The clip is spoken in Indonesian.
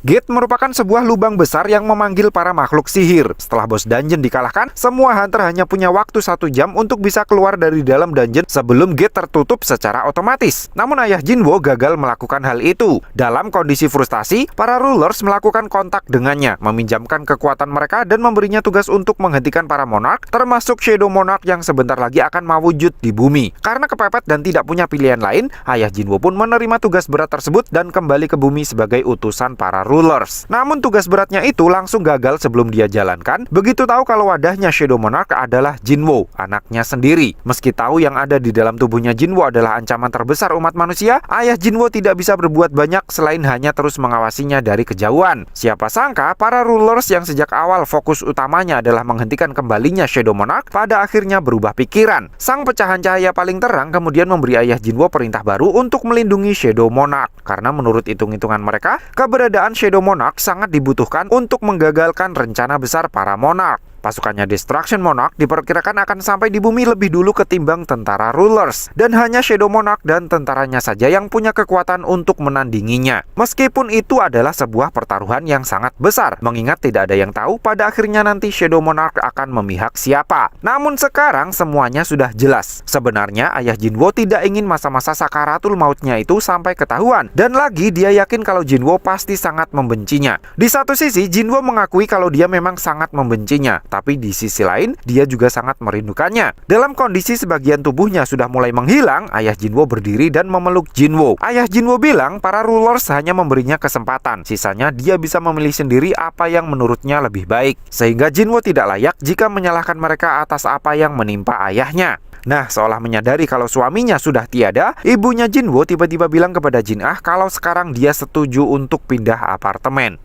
Gate merupakan sebuah lubang besar yang memanggil para makhluk sihir. Setelah bos dungeon dikalahkan, semua hunter hanya punya waktu 1 jam untuk bisa keluar dari dalam dungeon sebelum gate tertutup secara otomatis. Namun ayah Jinwo gagal melakukan hal itu. Dalam kondisi frustasi, para rulers melakukan kontak dengannya, meminjamkan kekuatan mereka dan memberinya tugas untuk menghentikan para monarch, termasuk Shadow Monarch yang sebentar lagi akan mewujud di bumi. Karena kepepet dan tidak punya pilihan lain, ayah Jinwo pun menerima tugas berat tersebut dan kembali ke bumi sebagai utusan para rulers. Namun tugas beratnya itu langsung gagal sebelum dia jalankan. Begitu tahu kalau wadahnya Shadow Monarch adalah Jinwo, anaknya sendiri. Meski tahu yang ada di dalam tubuhnya Jinwo adalah ancaman terbesar umat manusia, ayah Jinwo tidak bisa berbuat banyak selain hanya terus mengawasinya dari kejauhan. Siapa sangka para rulers yang sejak awal fokus utamanya adalah menghentikan kembalinya Shadow Monarch pada akhirnya berubah pikiran. Sang pecahan cahaya paling terang kemudian memberi ayah Jinwo perintah baru untuk melindungi Shadow Monarch. Karena menurut hitung-hitungan mereka, keberadaan Shadow Monarch sangat dibutuhkan untuk menggagalkan rencana besar para monarch. Pasukannya Destruction Monarch diperkirakan akan sampai di bumi lebih dulu ketimbang tentara rulers. Dan hanya Shadow Monarch dan tentaranya saja yang punya kekuatan untuk menandinginya. Meskipun itu adalah sebuah pertaruhan yang sangat besar, mengingat tidak ada yang tahu pada akhirnya nanti Shadow Monarch akan memihak siapa. Namun sekarang semuanya sudah jelas. Sebenarnya ayah Jinwo tidak ingin masa-masa sakaratul mautnya itu sampai ketahuan. Dan lagi dia yakin kalau Jinwo pasti sangat membencinya. Di satu sisi Jinwo mengakui kalau dia memang sangat membencinya, tapi di sisi lain, dia juga sangat merindukannya. Dalam kondisi sebagian tubuhnya sudah mulai menghilang, ayah Jinwo berdiri dan memeluk Jinwo. Ayah Jinwo bilang para rulers hanya memberinya kesempatan. Sisanya dia bisa memilih sendiri apa yang menurutnya lebih baik. Sehingga Jinwo tidak layak jika menyalahkan mereka atas apa yang menimpa ayahnya. Nah, seolah menyadari kalau suaminya sudah tiada, ibunya Jinwo tiba-tiba bilang kepada Jin Ah kalau sekarang dia setuju untuk pindah apartemen.